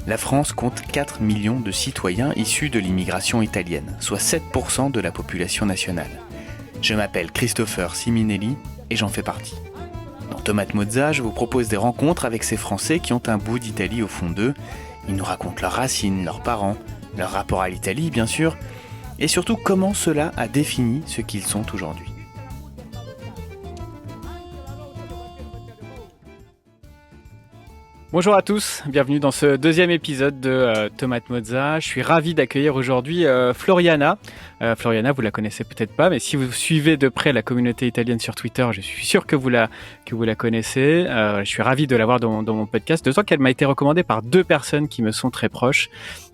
La France compte 4 millions de citoyens issus de l'immigration italienne, soit 7% de la population nationale. Je m'appelle Christopher Siminelli et j'en fais partie. Dans Tomate Mozza, je vous propose des rencontres avec ces Français qui ont un bout d'Italie au fond d'eux. Ils nous racontent leurs racines, leurs parents, leur rapport à l'Italie bien sûr, et surtout comment cela a défini ce qu'ils sont aujourd'hui. Bonjour à tous, bienvenue dans ce deuxième épisode de Tomate Mozza. Je suis ravi d'accueillir aujourd'hui Floriana. Floriana, vous la connaissez peut-être pas, mais si vous suivez de près la communauté italienne sur Twitter, je suis sûr que vous la connaissez. Je suis ravi de l'avoir dans mon podcast, d'autant qu'elle m'a été recommandée par 2 personnes qui me sont très proches.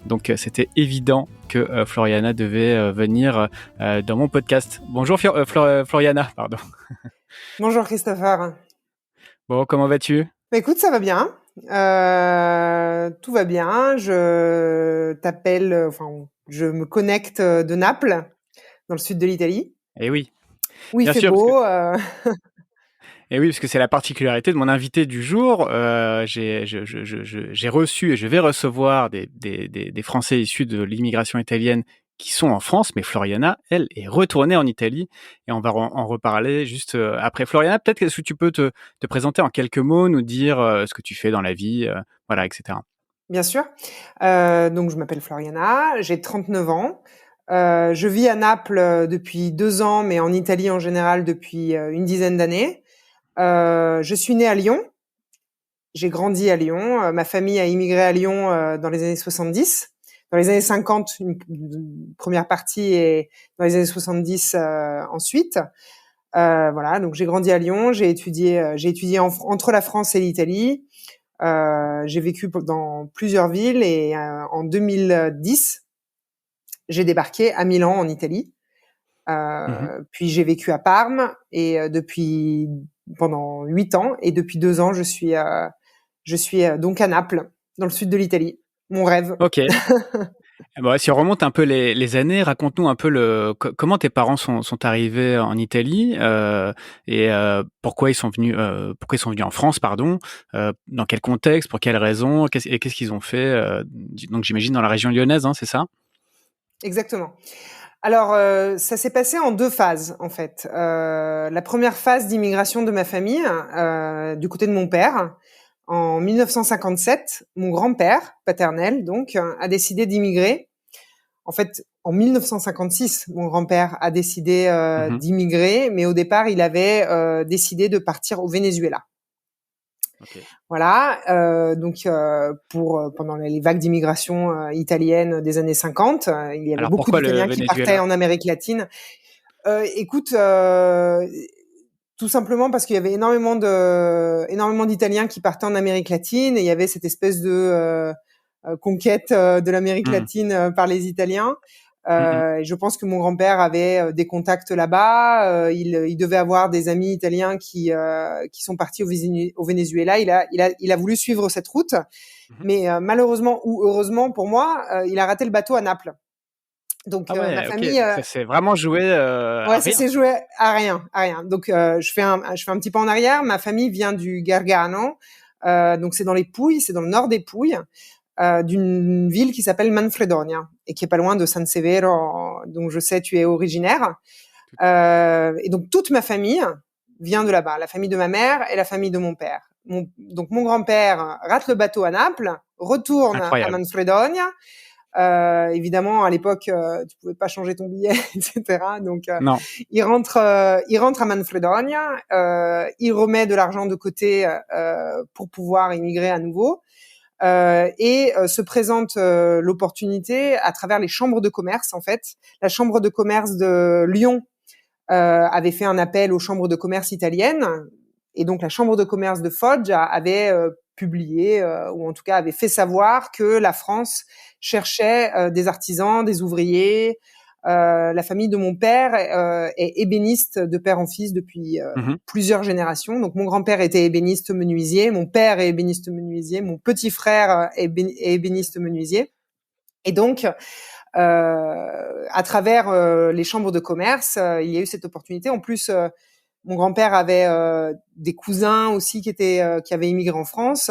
Donc c'était évident que Floriana devait venir dans mon podcast. Bonjour Floriana, pardon. Bonjour Christopher. Bon, comment vas-tu ? Écoute, ça va bien. Tout va bien. Je me connecte de Naples, dans le sud de l'Italie. Eh oui. Où il fait beau. Et oui, parce que c'est la particularité de mon invité du jour. J'ai reçu et je vais recevoir des Français issus de l'immigration italienne qui sont en France, mais Floriana, elle, est retournée en Italie et on va en reparler juste après. Floriana, peut-être que tu peux te présenter en quelques mots, nous dire ce que tu fais dans la vie, voilà, etc. Bien sûr. Donc, je m'appelle Floriana, j'ai 39 ans. Je vis à Naples depuis 2 ans, mais en Italie en général depuis une dizaine d'années. Je suis née à Lyon. J'ai grandi à Lyon. Ma famille a immigré à Lyon dans les années 70. Dans les années 50, une première partie, et dans les années 70 ensuite. Voilà, donc j'ai grandi à Lyon, j'ai étudié entre la France et l'Italie. J'ai vécu dans plusieurs villes et en 2010, j'ai débarqué à Milan en Italie. Puis j'ai vécu à Parme et pendant 8 ans, et depuis 2 ans, je suis donc à Naples, dans le sud de l'Italie. Mon rêve. Ok. Bon, si on remonte un peu les années, raconte-nous un peu comment tes parents sont arrivés en Italie et pourquoi ils sont venus en France, pardon. Dans quel contexte, pour quelles raisons, qu'est-ce qu'ils ont fait. Donc j'imagine dans la région lyonnaise, hein, c'est ça ? Exactement. Alors, ça s'est passé en 2 phases, en fait. La première phase d'immigration de ma famille, du côté de mon père, en 1957, mon grand-père paternel, donc, a décidé d'immigrer. En fait, en 1956, mon grand-père a décidé d'immigrer, mais au départ, il avait décidé de partir au Venezuela. Okay. Voilà, donc pendant les vagues d'immigration italienne des années 50, il y avait beaucoup d'Italiens qui partaient en Amérique latine. Écoute, tout simplement parce qu'il y avait énormément d'Italiens qui partaient en Amérique latine, et il y avait cette espèce de conquête de l'Amérique latine par les Italiens. Je pense que mon grand-père avait des contacts là-bas. Il devait avoir des amis italiens qui sont partis au Venezuela. Il a voulu suivre cette route, mais malheureusement ou heureusement pour moi, il a raté le bateau à Naples. Donc ma famille, ça s'est vraiment joué à rien. Ça s'est joué à rien. Donc je fais un petit pas en arrière. Ma famille vient du Gargano, donc c'est dans les Pouilles, c'est dans le nord des Pouilles. D'une ville qui s'appelle Manfredonia et qui est pas loin de San Severo, dont je sais tu es originaire. Et donc toute ma famille vient de là-bas, la famille de ma mère et la famille de mon père. Donc mon grand-père rate le bateau à Naples, retourne à Manfredonia. Évidemment, à l'époque, tu pouvais pas changer ton billet, etc. Donc, il rentre à Manfredonia, il remet de l'argent de côté pour pouvoir immigrer à nouveau. Et se présente l'opportunité à travers les chambres de commerce, en fait. La chambre de commerce de Lyon avait fait un appel aux chambres de commerce italiennes, et donc la chambre de commerce de Foggia avait publié, ou en tout cas avait fait savoir que la France cherchait des artisans, des ouvriers. La famille de mon père est ébéniste de père en fils depuis plusieurs générations. Donc mon grand-père était ébéniste menuisier, mon père est ébéniste menuisier, mon petit frère est ébéniste menuisier. Et donc à travers les chambres de commerce, il y a eu cette opportunité. En plus, mon grand-père avait des cousins aussi qui avaient immigré en France.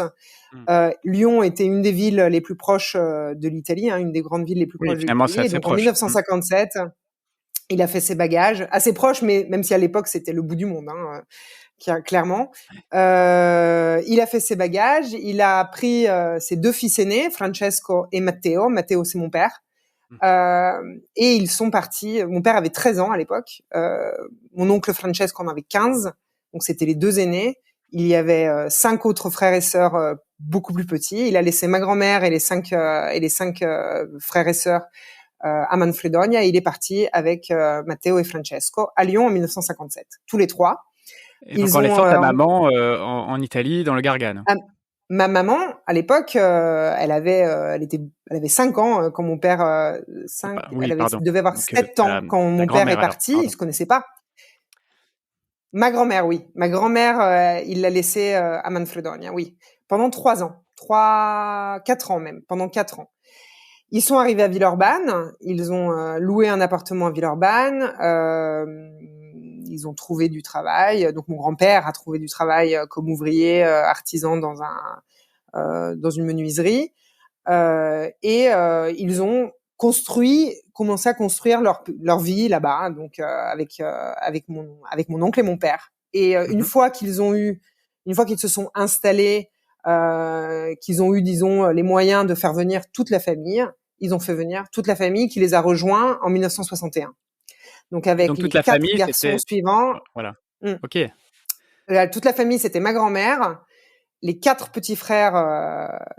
Mm. Lyon était une des villes les plus proches de l'Italie, hein, une des grandes villes les plus Oui, proches de finalement, c'est l'Italie. Et assez donc en proche. 1957, il a fait ses bagages, assez proches, mais même si à l'époque c'était le bout du monde, hein, clairement. Il a fait ses bagages, il a pris ses deux fils aînés, Francesco et Matteo. Matteo, c'est mon père. Mm. Et ils sont partis. Mon père avait 13 ans à l'époque. Mon oncle Francesco en avait 15. Donc c'était les deux aînés. Il y avait 5 autres frères et sœurs beaucoup plus petits. Il a laissé ma grand-mère et les cinq frères et sœurs à Manfredonia et il est parti avec Matteo et Francesco à Lyon en 1957. Tous les trois. Et donc, Ils en ont laissant ta maman en Italie, dans le Gargane. ah, ma maman à l'époque, elle avait 5 ans quand mon père Oui, pardon. devait avoir Donc, 7 ans quand ta mon père est grand-mère alors, parti. Ils pardon. se connaissaient pas. Ma grand-mère, oui. Ma grand-mère, il l'a laissée à Manfredonia, oui, pendant 3 ans, 4 ans même, pendant 4 ans. Ils sont arrivés à Villeurbanne, ils ont loué un appartement à Villeurbanne, ils ont trouvé du travail. Donc mon grand-père a trouvé du travail comme ouvrier artisan dans une menuiserie, et ils ont commencé à construire leur vie là-bas, donc avec mon oncle et mon père. Et Mhm. une fois qu'ils se sont installés, qu'ils ont eu, disons, les moyens de faire venir toute la famille, ils ont fait venir toute la famille qui les a rejoints en 1961. Donc Et avec donc, toute les la 4 famille, garçons c'était. suivants. Voilà. mm, Ok. toute la famille, c'était ma grand-mère, les 4 petits frères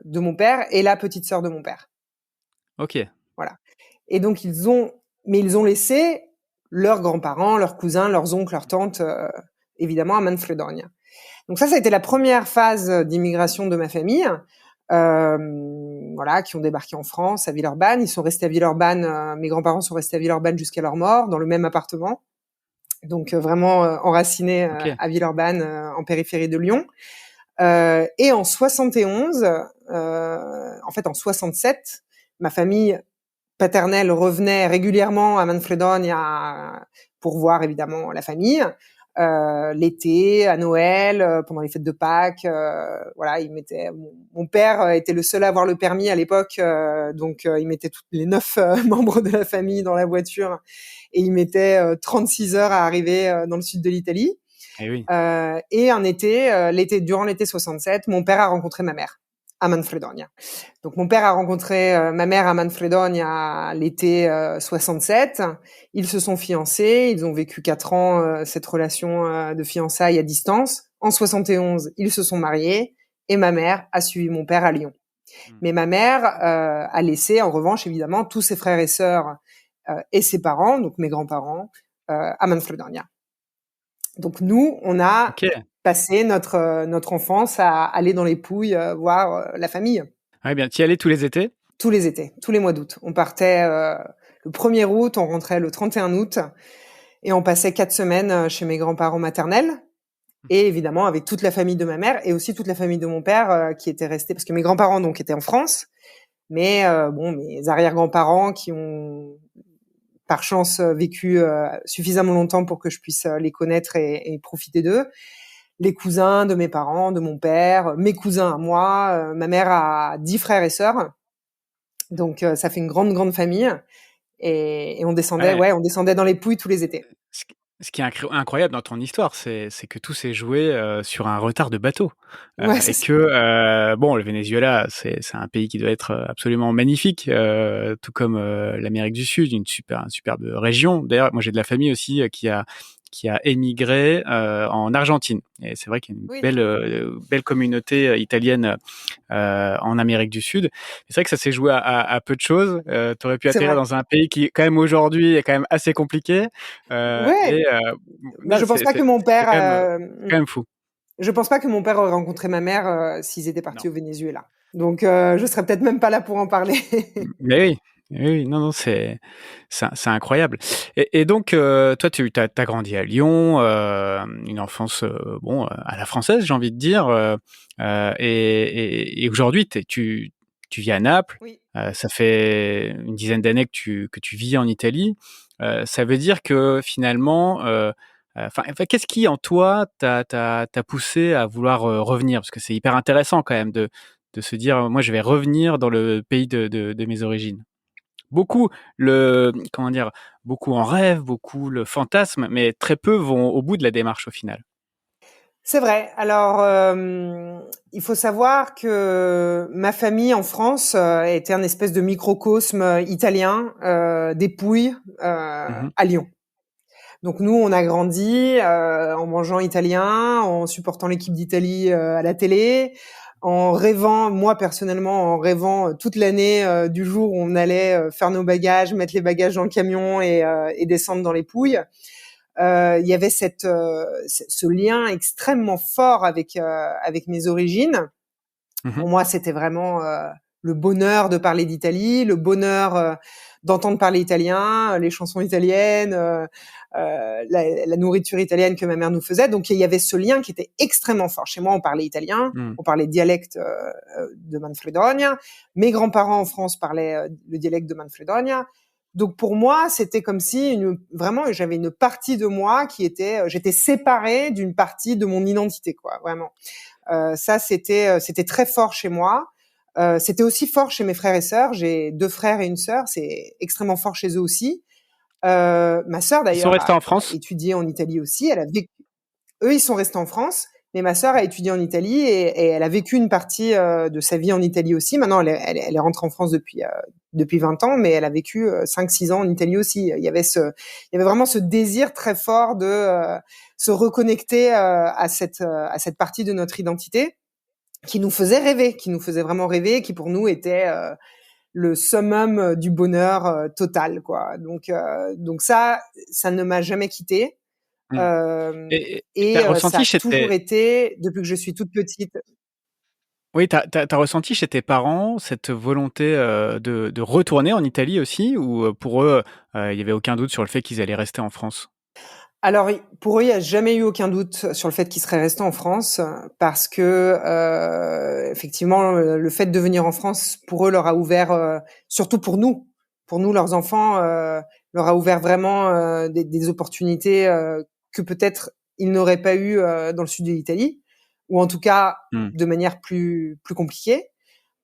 de mon père et la petite sœur de mon père. Ok. Voilà. Et donc ils ont laissé leurs grands-parents, leurs cousins, leurs oncles, leurs tantes, évidemment à Manfredonia. Donc ça a été la première phase d'immigration de ma famille, voilà, qui ont débarqué en France à Villeurbanne. Ils sont restés à Villeurbanne. Mes grands-parents sont restés à Villeurbanne jusqu'à leur mort, dans le même appartement. Donc vraiment enracinés Ok. à Villeurbanne, en périphérie de Lyon. Et en 71, en fait en 67, ma famille paternelle revenait régulièrement à Manfredonia pour voir évidemment la famille. L'été, à Noël, pendant les fêtes de Pâques, voilà, mon père était le seul à avoir le permis à l'époque, donc il mettait tous les 9 membres de la famille dans la voiture et il mettait 36 heures à arriver dans le sud de l'Italie. Eh oui. Et un été, durant l'été 67, mon père a rencontré ma mère à Manfredonia. Donc mon père a rencontré ma mère à Manfredonia l'été 67. Ils se sont fiancés, ils ont vécu 4 ans cette relation de fiançailles à distance. En 71, ils se sont mariés et ma mère a suivi mon père à Lyon. Mm. Mais ma mère a laissé en revanche évidemment tous ses frères et sœurs et ses parents, donc mes grands-parents, à Manfredonia. Donc nous, on a Ok. passé notre enfance à aller dans les Pouilles voir la famille. Ouais, bien. Tu y allais tous les étés? Tous les étés, tous les mois d'août. On partait le 1er août, on rentrait le 31 août et on passait 4 semaines chez mes grands-parents maternels et évidemment avec toute la famille de ma mère et aussi toute la famille de mon père qui était restée parce que mes grands-parents donc étaient en France, mais bon, mes arrière-grands-parents qui ont par chance vécu suffisamment longtemps pour que je puisse les connaître et profiter d'eux. Les cousins de mes parents, de mon père, mes cousins à moi, ma mère a 10 frères et sœurs. Donc ça fait une grande grande famille et on descendait Ouais. on descendait dans les Pouilles tous les étés. Ce qui est incroyable dans ton histoire, c'est que tout s'est joué sur un retard de bateau. Ouais, c'est Et ça. que, bon, le Venezuela, c'est un pays qui doit être absolument magnifique, tout comme l'Amérique du Sud, une superbe région. D'ailleurs, moi j'ai de la famille aussi qui a émigré en Argentine. Et c'est vrai qu'il y a une Oui, belle communauté italienne en Amérique du Sud. C'est vrai que ça s'est joué à peu de choses. Tu aurais pu c'est atterrir vrai. dans un pays qui, quand même aujourd'hui, est quand même assez compliqué. Ouais, Et mais non, je pense pas que mon père c'est quand même fou. je pense pas que mon père aurait rencontré ma mère s'ils étaient Non. partis au Venezuela. Donc je serais peut-être même pas là pour en parler. Mais oui. Oui, non, non, c'est incroyable. Et donc, toi, tu as grandi à Lyon, une enfance, bon, à la française, j'ai envie de dire. Et aujourd'hui, tu vis à Naples. Oui. Ça fait une dizaine d'années que tu vis en Italie. Ça veut dire que finalement, enfin, qu'est-ce qui en toi t'a poussé à vouloir revenir? Parce que c'est hyper intéressant quand même de se dire, moi, je vais revenir dans le pays de mes origines. Beaucoup comment dire, beaucoup en rêvent, beaucoup le fantasment, mais très peu vont au bout de la démarche au final. C'est vrai. Alors, il faut savoir que ma famille en France était un espèce de microcosme italien des Pouilles Mhm. à Lyon. Donc nous, on a grandi en mangeant italien, en supportant l'équipe d'Italie à la télé, en rêvant, moi personnellement, en rêvant toute l'année du jour où on allait faire nos bagages, mettre les bagages dans le camion et descendre dans les Pouilles. Il y avait ce lien extrêmement fort avec mes origines. Mhm. Pour moi, c'était vraiment le bonheur de parler d'Italie, le bonheur d'entendre parler italien, les chansons italiennes, la nourriture italienne que ma mère nous faisait. Donc, il y avait ce lien qui était extrêmement fort. Chez moi, on parlait italien, Mhm. on parlait dialecte de Manfredonia. Mes grands-parents en France parlaient le dialecte de Manfredonia. Donc, pour moi, c'était comme si vraiment, j'avais une partie de moi qui était, j'étais séparée d'une partie de mon identité, quoi, vraiment. Ça, c'était très fort chez moi. C'était aussi fort chez mes frères et sœurs. J'ai 2 frères et une sœur. C'est extrêmement fort chez eux aussi. Ma sœur Ils sont d'ailleurs restés a en France? étudié en Italie aussi. Eux, ils sont restés en France, mais ma sœur a étudié en Italie et elle a vécu une partie de sa vie en Italie aussi. Maintenant, elle est rentrée en France depuis 20 ans, mais elle a vécu 5-6 ans en Italie aussi. Il y avait vraiment ce désir très fort de se reconnecter à cette partie de notre identité qui nous faisait rêver, qui nous faisait vraiment rêver, qui pour nous était le summum du bonheur total, quoi. Donc ça ne m'a jamais quitté. Mhm. Euh, Et t'as Ça ressenti a chez toujours tes... été, depuis que je suis toute petite. Oui, t'as ressenti chez tes parents cette volonté de retourner en Italie aussi, ou pour eux, il y avait aucun doute sur le fait qu'ils allaient rester en France? Alors, pour eux, il n'y a jamais eu aucun doute sur le fait qu'ils seraient restés en France, parce que effectivement, le fait de venir en France, pour eux, leur a ouvert, surtout pour nous, leurs enfants, leur a ouvert vraiment des opportunités que peut-être ils n'auraient pas eu dans le sud de l'Italie, ou en tout cas Mhm. de manière plus compliquée.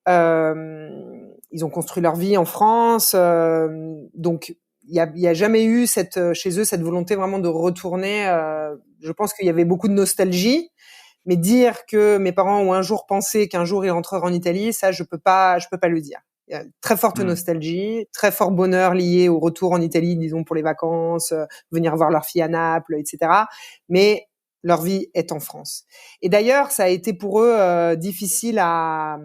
Ils ont construit leur vie en France, donc il y a jamais eu chez eux cette volonté vraiment de retourner. Je pense qu'il y avait beaucoup de nostalgie, mais dire que mes parents ont un jour pensé qu'un jour ils rentreraient en Italie, ça je peux pas le dire. Il y a une très forte Mhm. nostalgie, très fort bonheur lié au retour en Italie, disons pour les vacances, venir voir leur fille à Naples, etc. Mais leur vie est en France. Et d'ailleurs, ça a été pour eux difficile à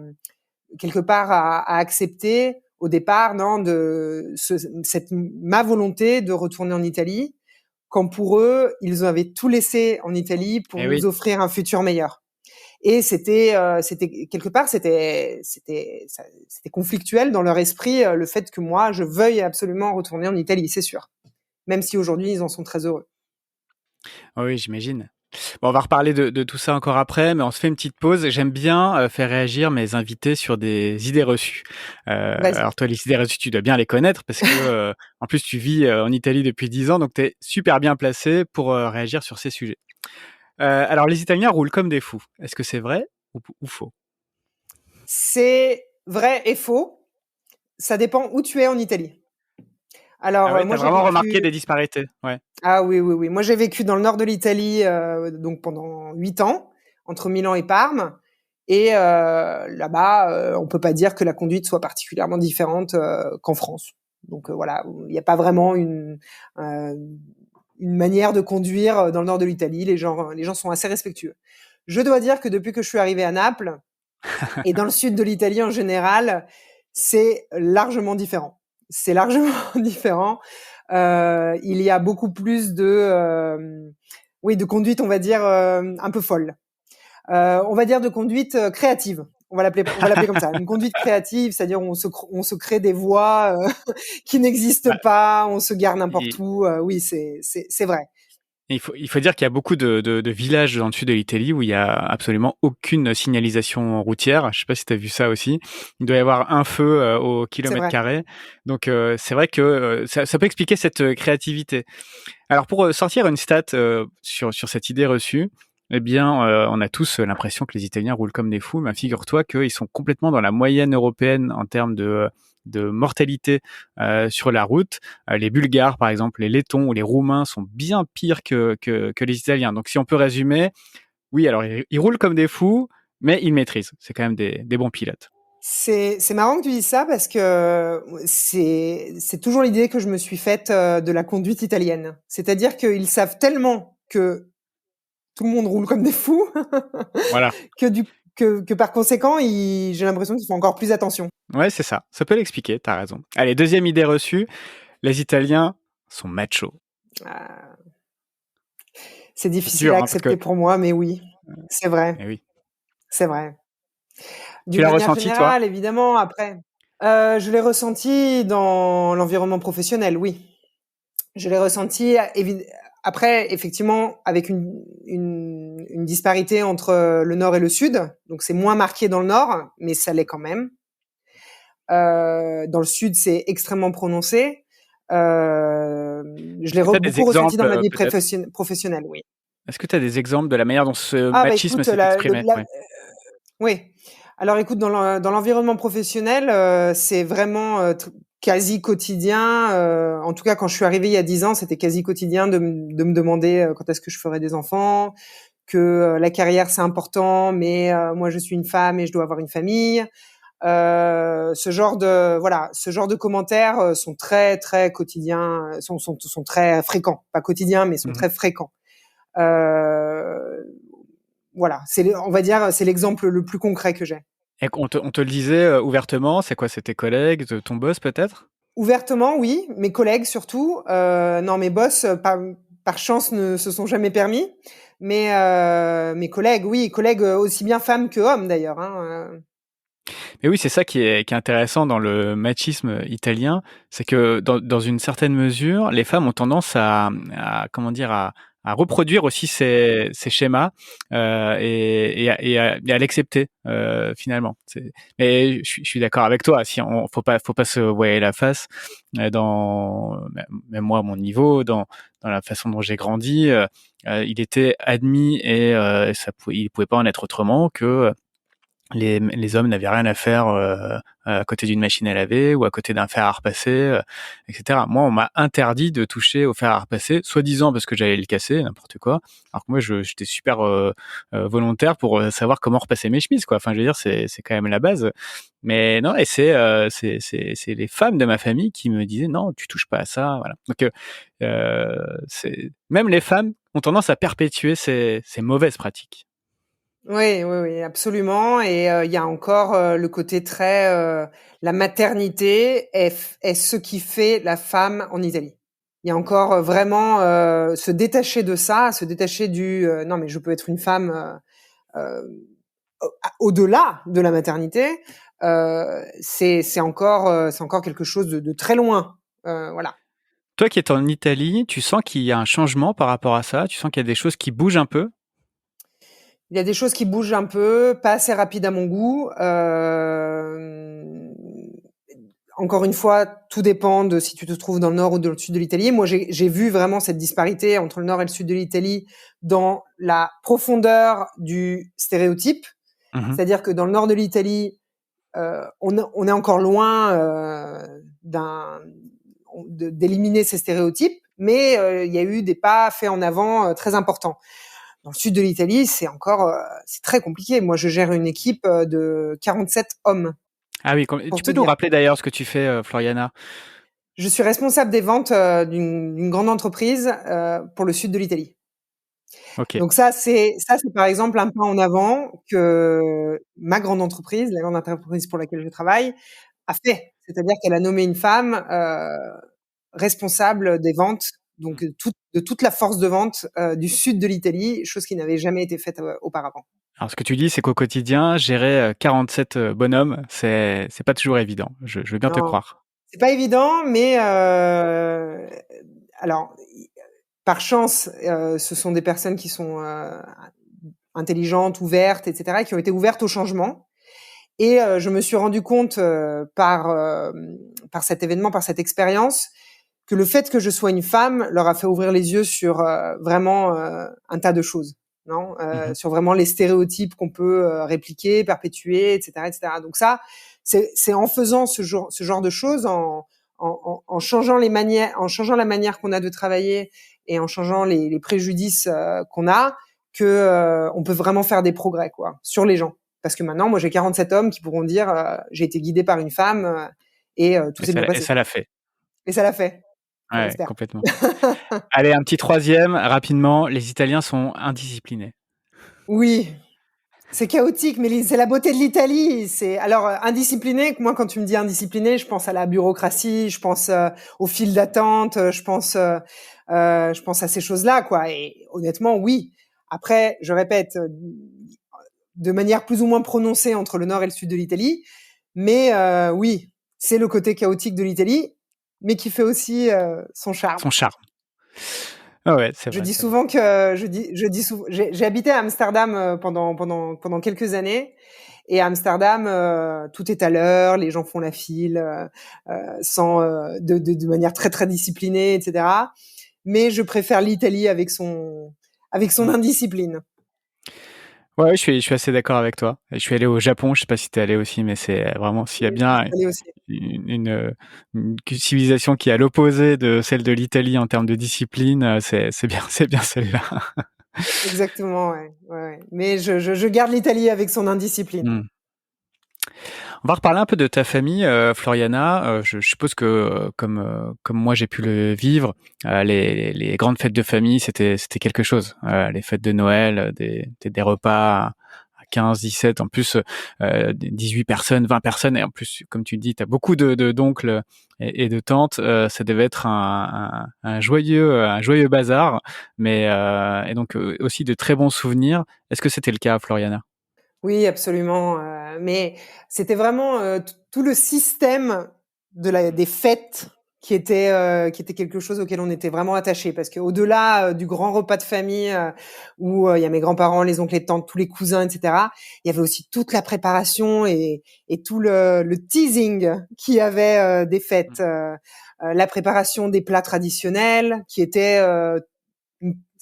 quelque part à accepter au départ, non, ma volonté de retourner en Italie, quand pour eux, ils avaient tout laissé en Italie pour Eh nous oui. offrir un futur meilleur. Et c'était quelque part, c'était conflictuel dans leur esprit, le fait que moi, je veuille absolument retourner en Italie, c'est sûr. Même si aujourd'hui, ils en sont très heureux. Ah oui, j'imagine. Bon, on va reparler de tout ça encore après, mais on se fait une petite pause. J'aime bien faire réagir mes invités sur des idées reçues. Vas-y. Alors toi, les idées reçues, tu dois bien les connaître parce que, en plus, tu vis en Italie depuis 10 ans, donc tu es super bien placé pour réagir sur ces sujets. Alors, les Italiens roulent comme des fous. Est-ce que c'est vrai ou faux? C'est vrai et faux. Ça dépend où tu es en Italie. Ah Alors, ouais, moi, t'as j'ai vraiment remarqué vécu. des disparités? Ouais. Ah oui, oui, oui. Moi, j'ai vécu dans le nord de l'Italie, donc pendant 8 ans, entre Milan et Parme. Et là-bas, on peut pas dire que la conduite soit particulièrement différente qu'en France. Donc voilà, il n'y a pas vraiment euh, une manière de conduire dans le nord de l'Italie. Les gens sont assez respectueux. Je dois dire que depuis que je suis arrivée à Naples et dans le sud de l'Italie en général, c'est largement différent. C'est largement différent. Il y a beaucoup plus oui, de conduite, on va dire un peu folle. On va dire de conduite créative. On va l'appeler comme ça, une conduite créative, c'est-à-dire on se crée des voies qui n'existent Bah, pas, on se gare n'importe il où. Oui, c'est vrai. il faut dire qu'il y a beaucoup de villages dans le sud de l'Italie où il y a absolument aucune signalisation routière. Je sais pas si tu as vu ça aussi. Il doit y avoir un feu au C'est kilomètre vrai. carré. Donc c'est vrai que ça peut expliquer cette créativité. Alors pour sortir une stat sur cette idée reçue, Eh bien, on a tous l'impression que les Italiens roulent comme des fous, mais figure-toi qu'ils sont complètement dans la moyenne européenne en termes de mortalité sur la route. Les Bulgares, par exemple, les Lettons ou les Roumains sont bien pires que les Italiens. Donc, si on peut résumer, oui, alors ils roulent comme des fous, mais ils maîtrisent. C'est quand même des bons pilotes. C'est marrant que tu dises ça parce que c'est toujours l'idée que je me suis faite de la conduite italienne. C'est-à-dire qu'ils savent tellement que tout le monde roule comme des fous Voilà. que par conséquent, j'ai l'impression qu'ils font encore plus attention. Ouais, c'est ça. Ça peut l'expliquer, t'as raison. Allez, deuxième idée reçue, les Italiens sont machos. Euh, c'est C'est difficile dur, à hein, parce que... accepter pour moi, mais oui, c'est vrai, Eh oui. c'est vrai. Tu D'une l'as manière ressenti, toi? générale, évidemment, après. Je l'ai ressenti dans l'environnement professionnel, oui. Je l'ai ressenti, après, effectivement, avec une disparité entre le nord et le sud. Donc, c'est moins marqué dans le nord, mais ça l'est quand même. Dans le sud, c'est extrêmement prononcé. Je l'ai Est-ce que tu as des beaucoup ressenti dans exemples, ma vie peut-être? professionnelle, oui. Est-ce que tu as des exemples de la manière dont ce Ah, bah, machisme écoute, s'est exprimé? Ouais. oui. Alors écoute, dans l'environnement professionnel, c'est vraiment quasi quotidien. En tout cas, quand je suis arrivée il y a 10 ans, c'était quasi quotidien de me demander quand est-ce que je ferais des enfants, que la carrière c'est important, mais moi je suis une femme et je dois avoir une famille. Ce genre de commentaires sont très très quotidiens, sont très fréquents, pas quotidiens, mais sont Mmh. très fréquents. Euh, voilà, on va dire, c'est l'exemple le plus concret que j'ai. Et on te le disait ouvertement, c'est quoi? C'est tes collègues, ton boss peut-être? Ouvertement, oui, mes collègues surtout. Non, mes boss, par chance, ne se sont jamais permis. Mais mes collègues, oui, collègues aussi bien femmes que hommes d'ailleurs. Hein. Mais oui, c'est ça qui est intéressant dans le machisme italien, c'est que dans une certaine mesure, les femmes ont tendance comment dire, à reproduire aussi ces schémas et à l'accepter finalement. Mais je suis d'accord avec toi. Si on faut pas se voiler la face même moi à mon niveau, dans la façon dont j'ai grandi, il était admis et il pouvait pas en être autrement que les hommes n'avaient rien à faire à côté d'une machine à laver ou à côté d'un fer à repasser, etc. Moi, on m'a interdit de toucher au fer à repasser, soi-disant parce que j'allais le casser, n'importe quoi. Alors que moi, j'étais super volontaire pour savoir comment repasser mes chemises, quoi. Enfin, je veux dire, c'est quand même la base. Mais non, et c'est les femmes de ma famille qui me disaient non, tu touches pas à ça, voilà. Donc même les femmes ont tendance à perpétuer ces mauvaises pratiques. Oui, oui, oui, absolument. Et il y a encore le côté très la maternité est ce qui fait la femme en Italie. Il y a encore vraiment se détacher de ça, se détacher du non mais je peux être une femme euh, au-delà de la maternité. C'est encore quelque chose de très loin. Voilà. Toi qui es en Italie, tu sens qu'il y a un changement par rapport à ça? Tu sens qu'il y a des choses qui bougent un peu? Il y a des choses qui bougent un peu, pas assez rapide à mon goût. Encore une fois, tout dépend de si tu te trouves dans le nord ou dans le sud de l'Italie. Moi, j'ai vu vraiment cette disparité entre le nord et le sud de l'Italie dans la profondeur du stéréotype. Mmh. C'est-à-dire que dans le nord de l'Italie, on est encore loin d'éliminer ces stéréotypes, mais il y a eu des pas faits en avant très importants. Dans le sud de l'Italie, c'est très compliqué. Moi, je gère une équipe de 47 hommes, Ah oui, pour tu te peux nous dire. rappeler d'ailleurs ce que tu fais, Floriana? Je suis responsable des ventes d'une grande entreprise pour le sud de l'Italie. OK. Donc ça c'est par exemple un pas en avant que ma grande entreprise, la grande entreprise pour laquelle je travaille, a fait. C'est-à-dire qu'elle a nommé une femme responsable des ventes, Mmh. donc de toute la force de vente du sud de l'Italie, chose qui n'avait jamais été faite auparavant. Alors ce que tu dis, c'est qu'au quotidien, gérer 47 bonhommes, c'est pas toujours évident. Je veux bien te Non, croire. c'est pas évident, mais alors par chance, ce sont des personnes qui sont intelligentes, ouvertes, etc., qui ont été ouvertes au changement. Et je me suis rendu compte par cet événement, par cette expérience, que le fait que je sois une femme leur a fait ouvrir les yeux sur vraiment un tas de choses. non, Mhm. sur vraiment les stéréotypes qu'on peut répliquer, perpétuer, etc., etc. Donc ça, c'est en faisant ce genre de choses, en changeant la manière qu'on a de travailler et en changeant les préjudices qu'on a, que on peut vraiment faire des progrès, quoi, sur les gens. Parce que maintenant, moi, j'ai 47 hommes qui pourront dire j'ai été guidé par une femme et tout s'est bien Et passé. ça l'a fait. Et ça l'a fait, on Ouais, espère. complètement. Allez, un petit troisième, rapidement. Les Italiens sont indisciplinés. Oui, c'est chaotique, mais c'est la beauté de l'Italie. C'est alors indiscipliné. Moi, quand tu me dis indiscipliné, je pense à la bureaucratie, je pense aux files d'attente, je pense à ces choses-là, quoi. Et honnêtement, oui. Après, je répète, de manière plus ou moins prononcée entre le nord et le sud de l'Italie, mais oui, c'est le côté chaotique de l'Italie, mais qui fait aussi son charme. Son charme. Ah ouais, c'est Je vrai, dis c'est vrai. souvent que je dis souvent, j'ai habité à Amsterdam pendant quelques années. Et à Amsterdam, tout est à l'heure, les gens font la file sans de manière très très disciplinée, etc. Mais je préfère l'Italie avec son Mm. indiscipline. Ouais, je suis assez d'accord avec toi. Je suis allé au Japon, je sais pas si tu es allé aussi, mais c'est vraiment, s'il y a Oui, j'y bien suis allée aussi. une civilisation qui est à l'opposé de celle de l'Italie en termes de discipline, c'est bien celle-là. Exactement, ouais, ouais, ouais. Mais je garde l'Italie avec son indiscipline. Mm. On va reparler un peu de ta famille, Floriana. Je suppose que, comme moi j'ai pu le vivre, les grandes fêtes de famille, c'était quelque chose. Les fêtes de Noël, des repas à 15, 17, en plus 18 personnes, 20 personnes, et en plus, comme tu dis, tu as beaucoup d'oncles et de tantes. Ça devait être un joyeux bazar, mais et donc aussi de très bons souvenirs. Est-ce que c'était le cas, Floriana? Oui, absolument. Mais c'était vraiment tout le système des fêtes qui était quelque chose auquel on était vraiment attaché. Parce qu'au-delà du grand repas de famille où il y a mes grands-parents, les oncles, les tantes, tous les cousins, etc., il y avait aussi toute la préparation et tout le teasing qu'il y avait des fêtes. La préparation des plats traditionnels qui étaient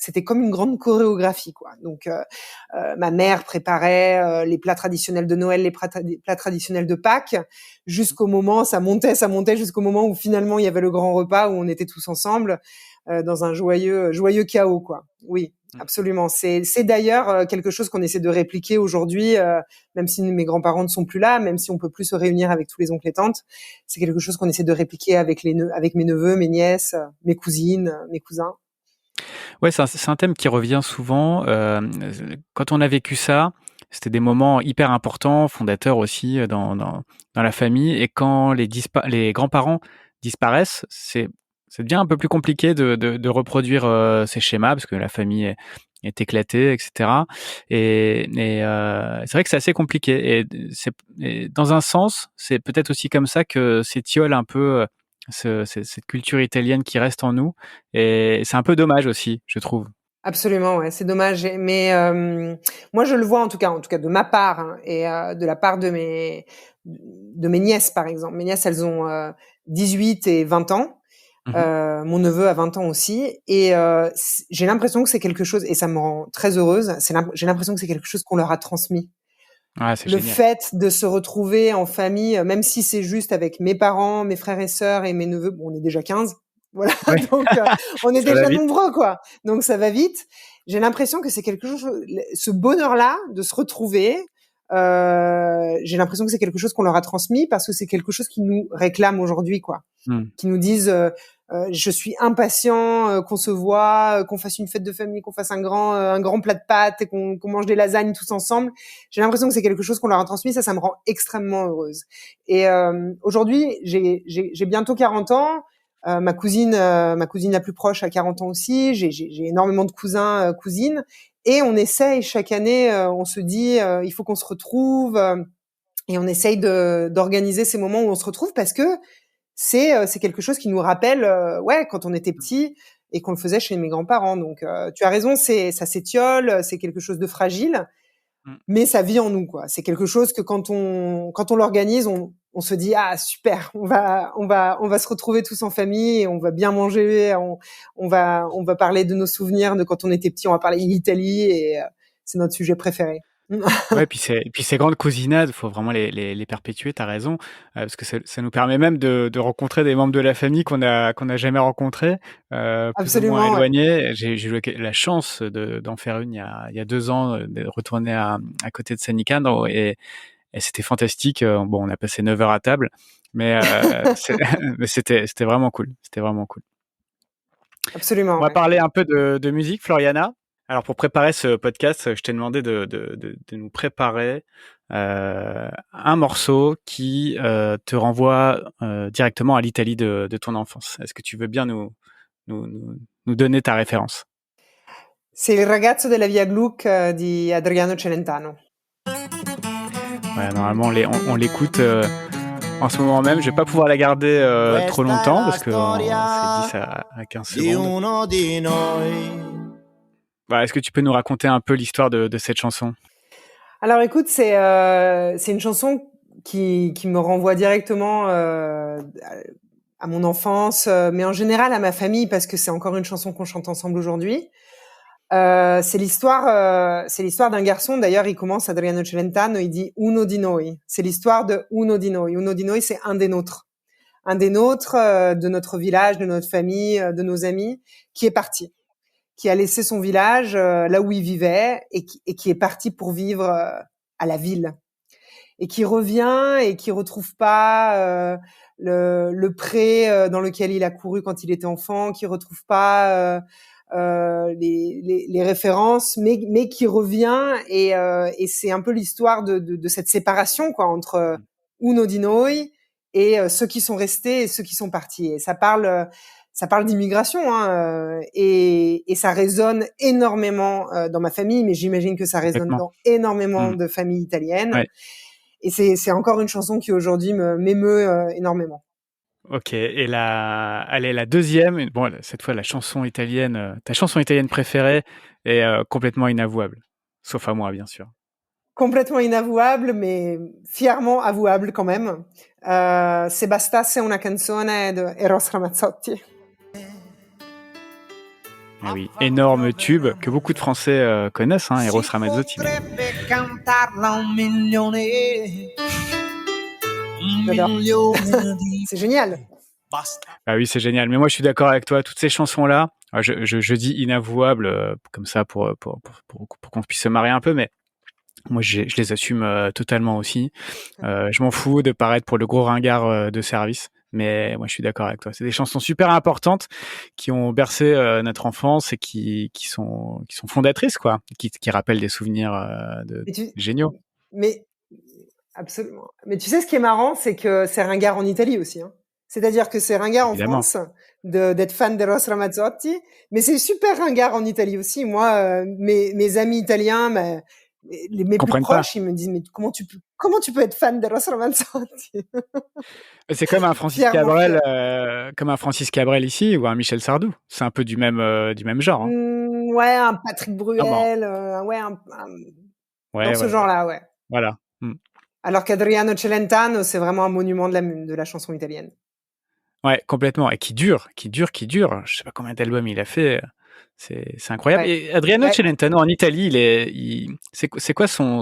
c'était comme une grande chorégraphie, quoi. Donc ma mère préparait les plats traditionnels de Noël, les plats traditionnels de Pâques, jusqu'au moment, ça montait jusqu'au moment où finalement il y avait le grand repas où on était tous ensemble dans un joyeux chaos, quoi. Oui, absolument. C'est d'ailleurs quelque chose qu'on essaie de répliquer aujourd'hui, même si mes grands-parents ne sont plus là, même si on peut plus se réunir avec tous les oncles et tantes. C'est quelque chose qu'on essaie de répliquer avec avec mes neveux, mes nièces, mes cousines, mes cousins. Ouais, c'est un thème qui revient souvent. Quand on a vécu ça, c'était des moments hyper importants, fondateurs aussi dans la famille. Et quand les grands-parents disparaissent, ça devient un peu plus compliqué de reproduire ces schémas parce que la famille est éclatée, etc. C'est vrai que c'est assez compliqué. Et dans un sens, c'est peut-être aussi comme ça que s'étiole un peu cette culture italienne qui reste en nous. Et c'est un peu dommage aussi, je trouve. Absolument, ouais, c'est dommage. Mais moi, je le vois en tout cas de ma part hein, et de la part de mes nièces, par exemple. Mes nièces, elles ont 18 et 20 ans. Mmh. Mon neveu a 20 ans aussi. Et j'ai l'impression que c'est quelque chose, et ça me rend très heureuse, j'ai l'impression que c'est quelque chose qu'on leur a transmis. Ouais, c'est Le génial. fait de se retrouver en famille, même si c'est juste avec mes parents, mes frères et sœurs et mes neveux, bon, on est déjà 15, voilà, Ouais, donc on est ça va déjà vite. nombreux, quoi. Donc ça va vite. J'ai l'impression que c'est quelque chose, ce bonheur-là de se retrouver, j'ai l'impression que c'est quelque chose qu'on leur a transmis parce que c'est quelque chose qu'ils nous réclament aujourd'hui, quoi. Mmh. Qui nous disent je suis impatient qu'on se voit, qu'on fasse une fête de famille, qu'on fasse un grand plat de pâtes et qu'on mange des lasagnes tous ensemble. J'ai l'impression que c'est quelque chose qu'on leur a transmis. Ça me rend extrêmement heureuse. Et aujourd'hui, j'ai bientôt 40 ans. Ma cousine la plus proche a 40 ans aussi. J'ai énormément de cousins, cousines. Et on essaye chaque année, on se dit, il faut qu'on se retrouve. Et on essaye d'organiser ces moments où on se retrouve parce que c'est quelque chose qui nous rappelle ouais quand on était petit et qu'on le faisait chez mes grands-parents. Donc tu as raison, ça s'étiole, c'est quelque chose de fragile, Mmh. mais ça vit en nous quoi. C'est quelque chose que quand on l'organise, on se dit ah super, on va se retrouver tous en famille, et on va bien manger, on va parler de nos souvenirs de quand on était petit, on va parler d'Italie et c'est notre sujet préféré. Ouais, puis ces grandes cousinades, faut vraiment les perpétuer, tu as raison, parce que ça nous permet même de rencontrer des membres de la famille qu'on a jamais rencontrés, plus ou moins Absolument, ouais. éloignés. J'ai eu la chance d'en faire une il y a 2 ans, de retourner à côté de San Nicandro et c'était fantastique. Bon, on a passé 9 heures à table, mais mais c'était vraiment cool. C'était vraiment cool. Absolument, On va ouais. parler un peu de musique, Floriana. Alors pour préparer ce podcast, je t'ai demandé de nous préparer un morceau qui te renvoie directement à l'Italie de ton enfance. Est-ce que tu veux bien nous donner ta référence? C'est Il ragazzo della via Gluck di Adriano Celentano. Ouais, normalement on l'écoute en ce moment même. Je vais pas pouvoir la garder trop longtemps parce que c'est 10 à 15 secondes. Bah, est-ce que tu peux nous raconter un peu l'histoire de cette chanson? Alors écoute, c'est une chanson qui me renvoie directement à mon enfance, mais en général à ma famille parce que c'est encore une chanson qu'on chante ensemble aujourd'hui. C'est l'histoire d'un garçon. D'ailleurs, il commence Adriano Celentano, il dit Uno di noi. C'est l'histoire de Uno di noi. Uno di noi, c'est un des nôtres, de notre village, de notre famille, de nos amis, qui est parti, qui a laissé son village là où il vivait et qui est parti pour vivre à la ville et qui revient et qui retrouve pas le pré dans lequel il a couru quand il était enfant, qui retrouve pas les références, mais qui revient et c'est un peu l'histoire de cette séparation quoi entre Uno di noi et ceux qui sont restés et ceux qui sont partis. Et ça parle d'immigration et ça résonne énormément dans ma famille, mais j'imagine que ça résonne Complètement. dans énormément Mmh. de familles italiennes. Ouais. Et c'est encore une chanson qui aujourd'hui m'émeut énormément. Ok. Et elle est la deuxième. Bon, cette fois, la chanson italienne, ta chanson italienne préférée est complètement inavouable. Sauf à moi, bien sûr. Complètement inavouable, mais fièrement avouable quand même. Se bastasse una canzone de Eros Ramazzotti. Ah oui, énorme tube que beaucoup de Français connaissent, hein, Eros Ramazzotti. J'adore. C'est génial. Ah oui, c'est génial. Mais moi, je suis d'accord avec toi. Toutes ces chansons-là, je dis inavouables comme ça pour qu'on puisse se marrer un peu, mais moi, je les assume totalement aussi. Je m'en fous de paraître pour le gros ringard de service. Mais moi, je suis d'accord avec toi. C'est des chansons super importantes qui ont bercé notre enfance et qui sont fondatrices, quoi, qui rappellent des souvenirs Mais géniaux. mais absolument. Mais tu sais, ce qui est marrant, c'est que c'est ringard en Italie aussi. Hein. C'est-à-dire que c'est ringard en Évidemment. France d'être fan de Eros Ramazzotti, mais c'est super ringard en Italie aussi. Moi, mes amis italiens, mes plus proches, ils me disent mais comment tu peux être fan d'Eros Ramazzotti? C'est comme un Francis Fièrement Cabrel, fier. ici ou un Michel Sardou. C'est un peu du même genre. Hein. Ouais, un Patrick Ah bon. Bruel, ouais, dans Ouais, ce ouais, genre-là, ouais. voilà. Mm. Alors qu'Adriano Celentano, c'est vraiment un monument de la chanson italienne. Ouais, complètement. Et qui dure. Je sais pas combien d'albums il a fait. C'est incroyable. Ouais. Et Adriano Ouais. Celentano en Italie, c'est quoi son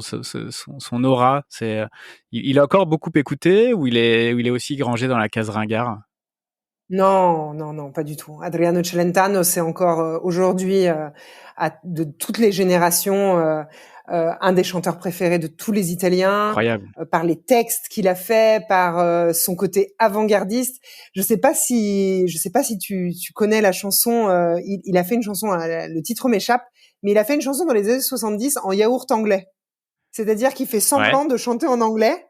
aura? Il a encore beaucoup écouté ou il est aussi rangé dans la case ringard? Non, non, non, pas du tout. Adriano Celentano, c'est encore aujourd'hui, de toutes les générations, un des chanteurs préférés de tous les Italiens, Incroyable. par les textes qu'il a fait, par son côté avant-gardiste. Je sais pas si tu connais la chanson. Il a fait une chanson, le titre m'échappe, mais il a fait une chanson dans les années 70 en yaourt anglais. C'est-à-dire qu'il fait Ouais, semblant de chanter en anglais.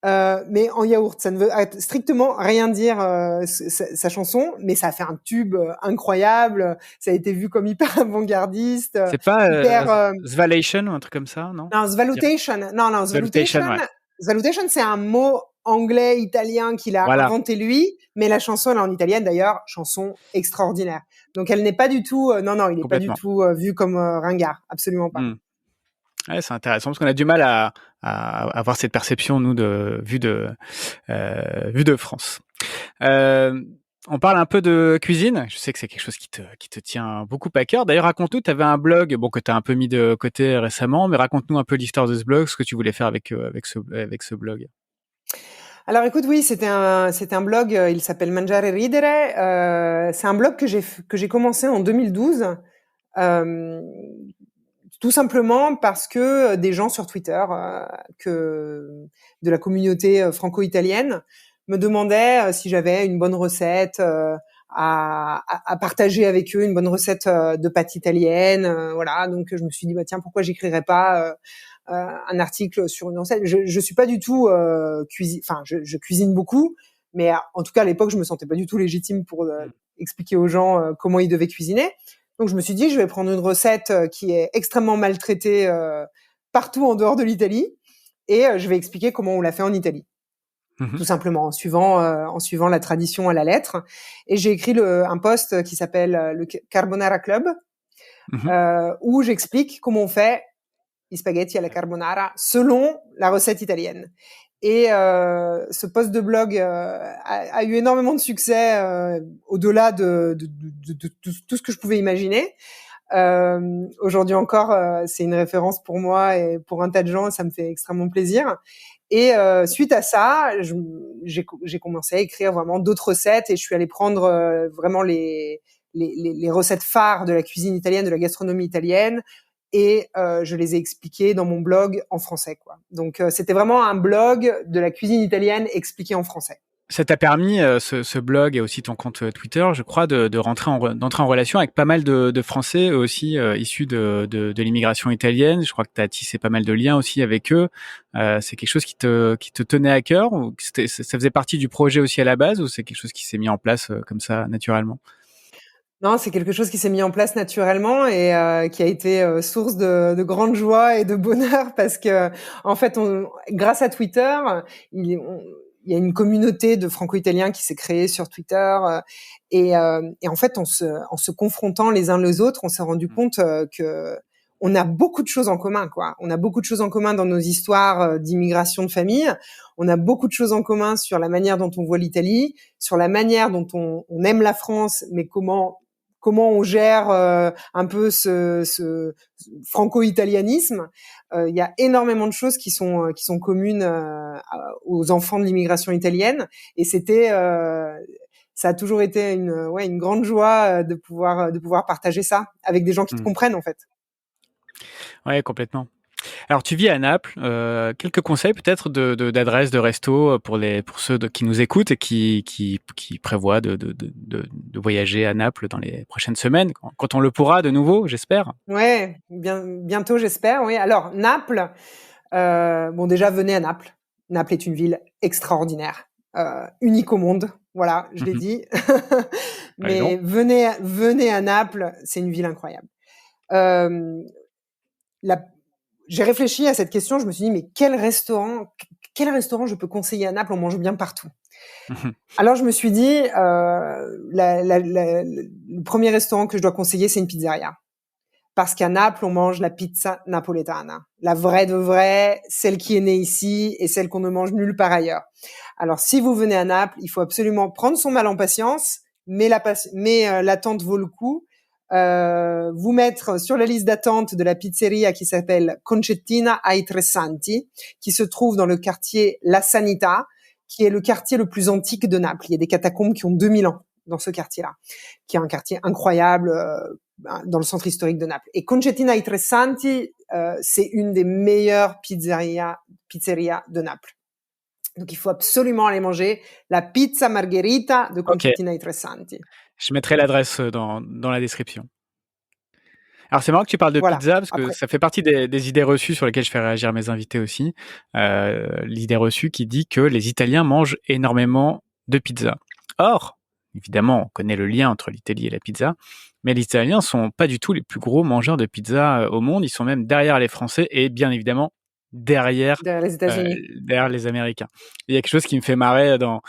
Mais en yaourt, ça ne veut strictement rien dire sa chanson, mais ça a fait un tube incroyable. Ça a été vu comme hyper avant-gardiste, c'est pas hyper. Svalation ou un truc comme ça, non? Non, Svalutation. Non, Svalutation, ouais. Svalutation, c'est un mot anglais italien qu'il a Voilà, inventé lui, mais la chanson elle est en italienne d'ailleurs, chanson extraordinaire. Donc elle n'est pas du tout. Non, il n'est pas du complètement. tout vu comme ringard, absolument pas. Mm. Ouais, c'est intéressant parce qu'on a du mal à avoir cette perception, nous, vue de France. On parle un peu de cuisine. Je sais que c'est quelque chose qui te tient beaucoup à cœur. D'ailleurs, raconte-nous, tu avais un blog, bon, que tu as un peu mis de côté récemment, mais raconte-nous un peu l'histoire de ce blog, ce que tu voulais faire avec ce blog. Alors écoute, oui, c'était un blog, il s'appelle Mangiare e Ridere. C'est un blog que j'ai commencé en 2012, tout simplement parce que des gens sur Twitter, de la communauté franco-italienne, me demandaient si j'avais une bonne recette à partager avec eux, une bonne recette de pâtes italiennes, voilà. Donc je me suis dit, bah tiens, pourquoi j'écrirais pas un article sur une recette. Je suis pas du tout enfin je cuisine beaucoup, mais en tout cas à l'époque je me sentais pas du tout légitime pour expliquer aux gens comment ils devaient cuisiner. Donc je me suis dit je vais prendre une recette qui est extrêmement maltraitée partout en dehors de l'Italie et je vais expliquer comment on l'a fait en Italie. Tout simplement en suivant la tradition à la lettre. Et j'ai écrit un post qui s'appelle le Carbonara Club, où j'explique comment on fait i spaghetti alla carbonara selon la recette italienne. Et ce post de blog a eu énormément de succès au-delà de tout ce que je pouvais imaginer. Aujourd'hui encore, c'est une référence pour moi et pour un tas de gens, ça me fait extrêmement plaisir. Et suite à ça, j'ai commencé à écrire vraiment d'autres recettes et je suis allée prendre vraiment les recettes phares de la cuisine italienne, de la gastronomie italienne, et je les ai expliquées dans mon blog en français, quoi. Donc c'était vraiment un blog de la cuisine italienne expliqué en français. Ça t'a permis, ce blog et aussi ton compte Twitter, je crois, d'entrer en relation avec pas mal de Français aussi issus de l'immigration italienne. Je crois que tu as tissé pas mal de liens aussi avec eux. C'est quelque chose qui te tenait à cœur, ou ça faisait partie du projet aussi à la base, ou c'est quelque chose qui s'est mis en place comme ça naturellement? Non, c'est quelque chose qui s'est mis en place naturellement et qui a été source de grande joie et de bonheur parce que en fait, grâce à Twitter, il y a une communauté de franco-italiens qui s'est créée sur Twitter et en fait, en se confrontant les uns les autres, on s'est rendu compte que on a beaucoup de choses en commun, quoi. On a beaucoup de choses en commun dans nos histoires d'immigration de famille. On a beaucoup de choses en commun sur la manière dont on voit l'Italie, sur la manière dont on aime la France, mais comment on gère un peu ce franco-italianisme. Il y a énormément de choses qui sont communes aux enfants de l'immigration italienne, et ça a toujours été une grande joie de pouvoir partager ça avec des gens qui te comprennent, en fait. Ouais, complètement. Alors, tu vis à Naples. Quelques conseils peut-être d'adresses de resto pour ceux qui nous écoutent et qui prévoient de voyager à Naples dans les prochaines semaines, quand on le pourra de nouveau, j'espère. Ouais, bientôt, j'espère. Oui. Alors Naples. Bon, déjà, venez à Naples. Naples est une ville extraordinaire, unique au monde. Voilà, je l'ai dit. Raison. Mais venez à Naples, c'est une ville incroyable. J'ai réfléchi à cette question, je me suis dit, mais quel restaurant je peux conseiller à Naples? On mange bien partout. Alors je me suis dit, le premier restaurant que je dois conseiller, c'est une pizzeria. Parce qu'à Naples, on mange la pizza napoletana. La vraie de vraie, celle qui est née ici et celle qu'on ne mange nulle part ailleurs. Alors si vous venez à Naples, il faut absolument prendre son mal en patience, mais l'attente vaut le coup. Vous mettre sur la liste d'attente de la pizzeria qui s'appelle Concettina ai Tre Santi, qui se trouve dans le quartier La Sanità, qui est le quartier le plus antique de Naples. Il y a des catacombes qui ont 2000 ans dans ce quartier-là, qui est un quartier incroyable dans le centre historique de Naples. Et Concettina ai Tre Santi, c'est une des meilleures pizzeria de Naples. Donc il faut absolument aller manger la pizza margherita de Concettina ai Tre Santi. Je mettrai l'adresse dans la description. Alors c'est marrant que tu parles de Voilà. pizza, parce que Après, ça fait partie des idées reçues sur lesquelles je fais réagir mes invités aussi. L'idée reçue qui dit que les Italiens mangent énormément de pizza. Or, évidemment, on connaît le lien entre l'Italie et la pizza, mais les Italiens sont pas du tout les plus gros mangeurs de pizza au monde. Ils sont même derrière les Français et bien évidemment derrière, derrière les euh, États-Unis. derrière les Américains. Il y a quelque chose qui me fait marrer dans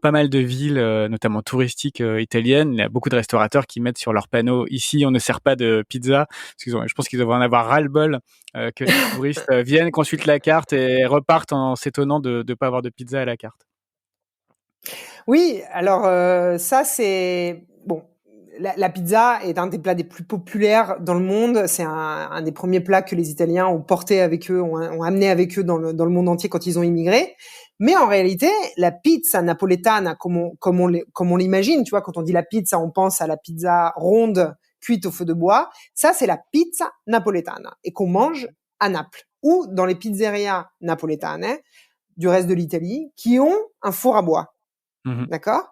pas mal de villes, notamment touristiques italiennes. Il y a beaucoup de restaurateurs qui mettent sur leurs panneaux ici on ne sert pas de pizza. Parce je pense qu'ils devraient en avoir ras-le-bol que les touristes viennent, consultent la carte et repartent en s'étonnant de ne pas avoir de pizza à la carte. Oui, alors ça c'est bon. La pizza est un des plats des plus populaires dans le monde. C'est un des premiers plats que les Italiens ont porté avec eux, ont amené avec eux dans le monde entier quand ils ont immigré. Mais en réalité, la pizza napoletana, comme on l'imagine, tu vois, quand on dit la pizza, on pense à la pizza ronde cuite au feu de bois. Ça, c'est la pizza napoletana et qu'on mange à Naples ou dans les pizzerias napoletane du reste de l'Italie qui ont un four à bois. D'accord.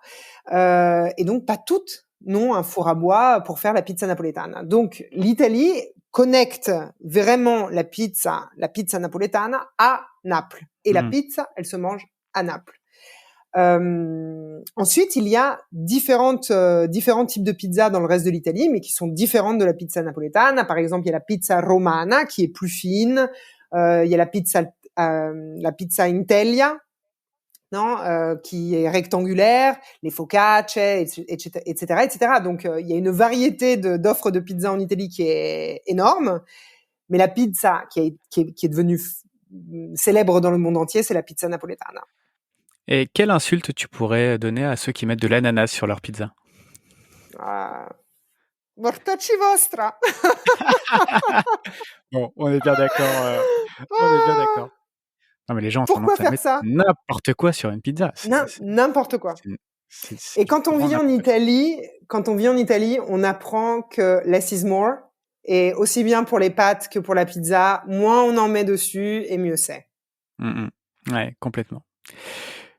Et donc pas toutes n'ont un four à bois pour faire la pizza napoletana. Donc l'Italie connecte vraiment la pizza napoletana à Naples. Et la pizza, elle se mange à Naples. Ensuite, il y a différents types de pizza dans le reste de l'Italie, mais qui sont différentes de la pizza napoletana. Par exemple, il y a la pizza romana qui est plus fine. Il y a la pizza in teglia, qui est rectangulaire, les focacce, etc., etc. Donc, il y a une variété d'offres de pizza en Italie qui est énorme. Mais la pizza qui est devenue célèbre dans le monde entier, c'est la pizza napoletana. Et quelle insulte tu pourrais donner à ceux qui mettent de l'ananas sur leur pizza? Mortacci vostra. Bon, on est bien d'accord. On est bien d'accord. Non, mais les gens ont Pourquoi tendance à faire mettre ça? n'importe quoi sur une pizza. N'importe quoi. C'est Et du grand n'importe quand on vit en Italie, on apprend que less is more. Et aussi bien pour les pâtes que pour la pizza, moins on en met dessus et mieux c'est. Ouais, complètement.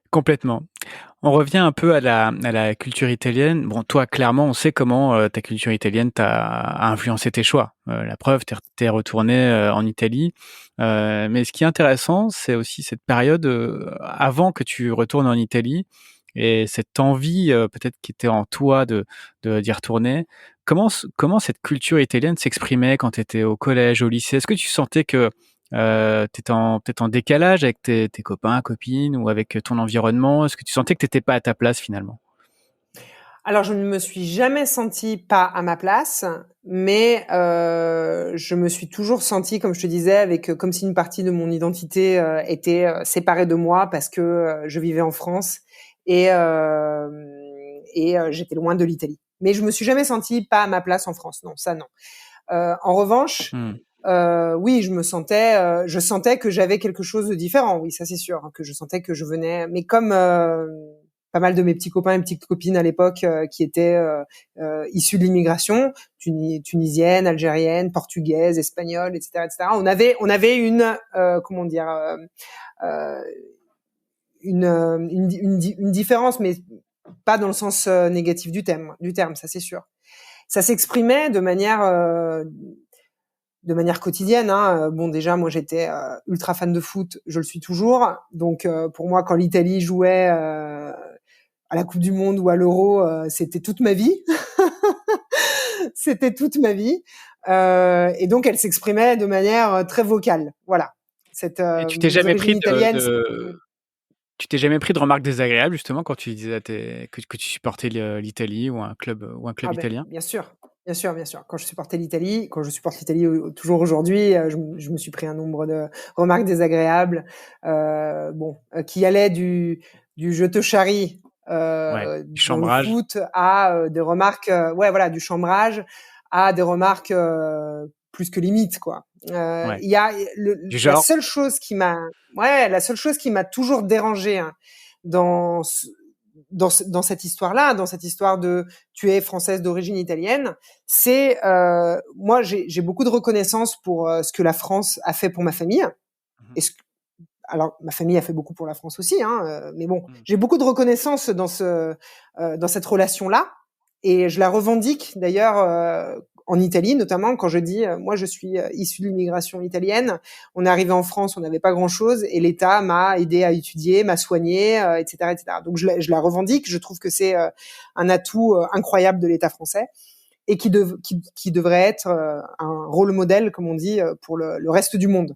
Complètement. On revient un peu à la culture italienne. Bon, toi, clairement, on sait comment ta culture italienne a influencé tes choix. La preuve, t'es retourné en Italie. Mais ce qui est intéressant, c'est aussi cette période avant que tu retournes en Italie et cette envie peut-être qui était en toi d'y retourner. Comment cette culture italienne s'exprimait quand tu étais au collège, au lycée? Est-ce que tu sentais que t'étais peut-être en décalage avec tes copains, copines ou avec ton environnement? Est-ce que tu sentais que t'étais pas à ta place finalement? Alors, je ne me suis jamais sentie pas à ma place, mais je me suis toujours sentie, comme je te disais, avec comme si une partie de mon identité était séparée de moi parce que je vivais en France et j'étais loin de l'Italie. Mais je me suis jamais sentie pas à ma place en France. Non, ça non. En revanche, oui, je sentais que j'avais quelque chose de différent. Oui, ça c'est sûr, hein, que je sentais que je venais, mais comme pas mal de mes petits copains et petites copines à l'époque qui étaient issus de l'immigration, tunisienne, algérienne, portugaise, espagnole, etc., etc. On avait une comment dire une différence, mais pas dans le sens négatif du terme, ça c'est sûr. Ça s'exprimait de manière quotidienne. Hein. Bon, déjà, moi, j'étais ultra fan de foot, je le suis toujours. Donc, pour moi, quand l'Italie jouait à la Coupe du Monde ou à l'Euro, c'était toute ma vie. C'était toute ma vie. Et donc, elle s'exprimait de manière très vocale. Voilà. Et tu t'es Mes jamais origines pris italiennes. tu t'es jamais pris de remarques désagréables justement quand tu disais que tu supportais l'Italie ou un club Ah ben, italien? bien sûr. Bien sûr, bien sûr. Quand je supporte l'Italie toujours aujourd'hui, je me suis pris un nombre de remarques désagréables, qui allaient du je te charrie Ouais, du dans le chambrage. foot à des remarques, ouais, voilà, du chambrage à des remarques plus que limites, quoi. Ouais. Il y a Du genre? la seule chose qui m'a toujours dérangé hein, dans dans cette histoire-là, dans cette histoire de tu es française d'origine italienne, c'est moi j'ai beaucoup de reconnaissance pour ce que la France a fait pour ma famille. Et alors ma famille a fait beaucoup pour la France aussi, hein, mais bon, j'ai beaucoup de reconnaissance dans cette relation-là, et je la revendique d'ailleurs en Italie, notamment quand je dis moi je suis issue de l'immigration italienne. On est arrivé en France, on n'avait pas grand-chose, et l'État m'a aidé à étudier, m'a soigné, etc., etc. Donc je la revendique. Je trouve que c'est un atout incroyable de l'État français et qui devrait être un rôle modèle, comme on dit, pour le reste du monde.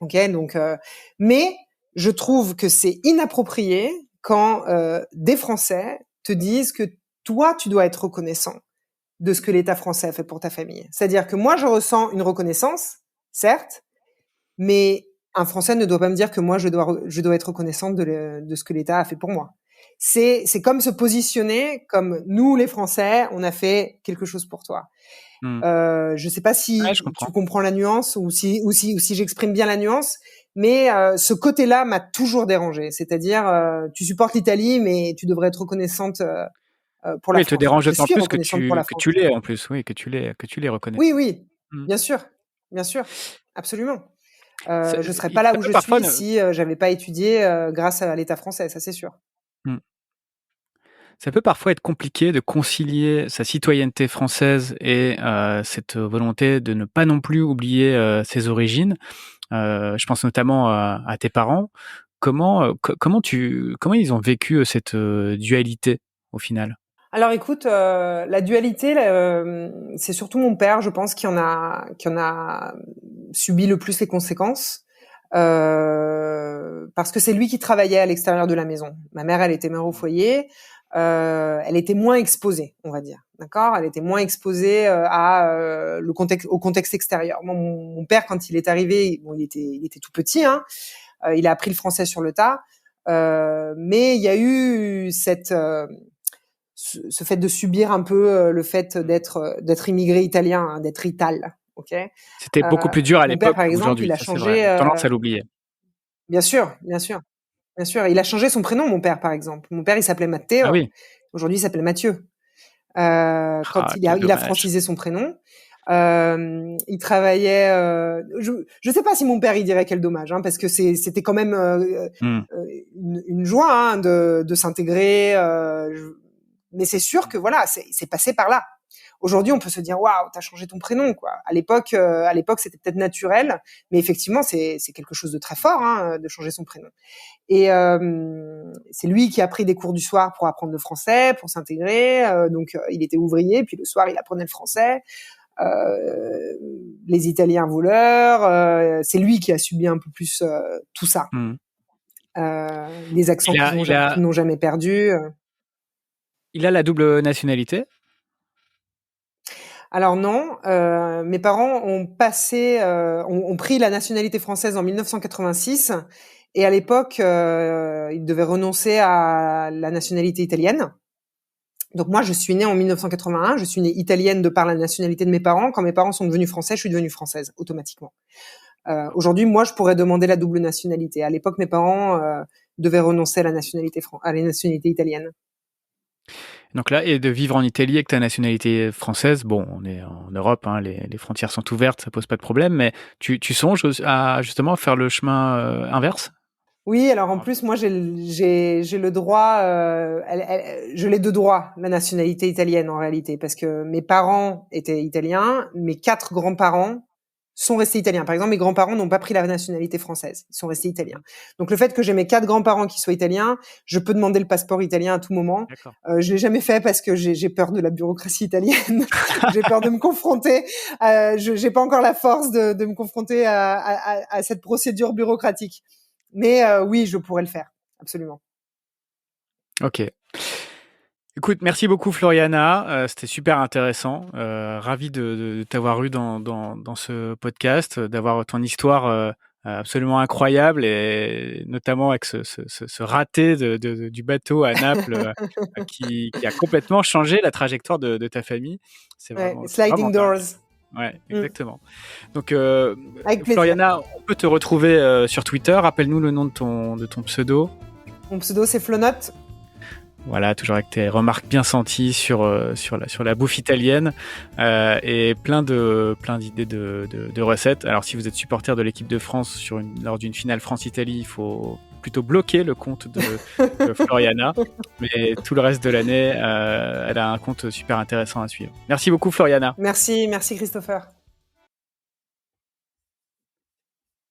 Ok, donc, mais je trouve que c'est inapproprié quand des Français te disent que toi, tu dois être reconnaissant de ce que l'État français a fait pour ta famille. C'est-à-dire que moi, je ressens une reconnaissance, certes, mais un Français ne doit pas me dire que moi, je dois être reconnaissante de ce que l'État a fait pour moi. C'est comme se positionner comme nous, les Français, on a fait quelque chose pour toi. Je sais pas si je comprends. tu comprends la nuance ou si j'exprime bien la nuance, mais ce côté-là m'a toujours dérangé. C'est-à-dire, tu supportes l'Italie, mais tu devrais être reconnaissante pour la Oui, il te France. dérange Je d'autant suis plus que reconnaissante pour la que France. tu l'es en plus, oui, que tu les reconnais. Oui, oui, Mmh. bien sûr, absolument. Ça Je serais pas là ça où peut je parfois suis ne si j'avais pas étudié grâce à l'État français, ça c'est sûr. mmh. Ça peut parfois être compliqué de concilier sa citoyenneté française et cette volonté de ne pas non plus oublier, ses origines. Je pense notamment à tes parents. Comment ils ont vécu, cette, dualité au final? Alors écoute, la dualité, c'est surtout mon père, je pense, qui en a subi le plus les conséquences, parce que c'est lui qui travaillait à l'extérieur de la maison. Ma mère, elle était mère au foyer, elle était moins exposée, on va dire, d'accord? Elle était moins exposée au contexte extérieur. Moi, mon père, quand il est arrivé, bon, il était tout petit, hein, il a appris le français sur le tas, mais il y a eu ce fait de subir un peu le fait d'être immigré italien, hein, d'être ital, ok. C'était beaucoup plus dur à Mon père, l'époque par exemple, il qu'aujourd'hui, a ça c'est vrai. changé. On a tendance à l'oublier. Bien sûr, bien sûr, bien sûr. Il a changé son prénom, mon père, par exemple. Mon père, il s'appelait Ah Matteo. oui? Aujourd'hui, il s'appelle Mathieu. Ah, Quand quel il a dommage. francisé son prénom. Il travaillait. Je sais pas si mon père il dirait quel dommage, hein, parce que c'était quand même Mmh. une joie, hein, de s'intégrer. Mais c'est sûr que voilà, c'est passé par là. Aujourd'hui, on peut se dire waouh, t'as changé ton prénom, quoi. À l'époque, c'était peut-être naturel, mais effectivement, c'est quelque chose de très fort, hein, de changer son prénom. Et c'est lui qui a pris des cours du soir pour apprendre le français, pour s'intégrer. Donc, il était ouvrier, puis le soir, il apprenait le français. Les Italiens voleurs. C'est lui qui a subi un peu plus tout ça. Mmh. Les accents Il a il qu'ils a n'ont jamais perdus. il a la double nationalité? Alors non, mes parents ont pris la nationalité française en 1986 et à l'époque, ils devaient renoncer à la nationalité italienne. Donc moi, je suis née en 1981, je suis née italienne de par la nationalité de mes parents. Quand mes parents sont devenus français, je suis devenue française automatiquement. Aujourd'hui, moi, je pourrais demander la double nationalité. À l'époque, mes parents devaient renoncer à la nationalité italienne. Donc là et de vivre en Italie avec ta nationalité française, bon, on est en Europe, hein, les frontières sont ouvertes, ça pose pas de problème, mais tu songes à justement faire le chemin, inverse? Oui, alors en plus, moi, j'ai le droit, je l'ai de droit, la nationalité italienne en réalité, parce que mes parents étaient italiens, mes 4 grands-parents sont restés italiens. Par exemple, mes grands-parents n'ont pas pris la nationalité française, ils sont restés italiens. Donc le fait que j'ai mes 4 grands-parents qui soient italiens, je peux demander le passeport italien à tout moment. D'accord. Je l'ai jamais fait parce que j'ai peur de la bureaucratie italienne. J'ai peur de me confronter. J'ai pas encore la force de me confronter à cette procédure bureaucratique. Mais oui, je pourrais le faire, absolument. OK. Écoute, merci beaucoup Floriana, c'était super intéressant. Ravi de t'avoir eu dans ce podcast, d'avoir ton histoire, absolument incroyable et notamment avec ce raté du bateau à Naples, qui a complètement changé la trajectoire de ta famille. Ouais, C'est vraiment sliding dingue. doors. Ouais, Mmh. exactement. Donc, Avec plaisir. Floriana, on peut te retrouver, sur Twitter. Rappelle-nous le nom de ton pseudo. Mon pseudo, c'est Flonote. Voilà, toujours avec tes remarques bien senties sur la bouffe italienne, et plein d'idées de recettes. Alors, si vous êtes supporter de l'équipe de France lors d'une finale France-Italie, il faut plutôt bloquer le compte de Floriana. Mais tout le reste de l'année, elle a un compte super intéressant à suivre. Merci beaucoup, Floriana. Merci Christopher.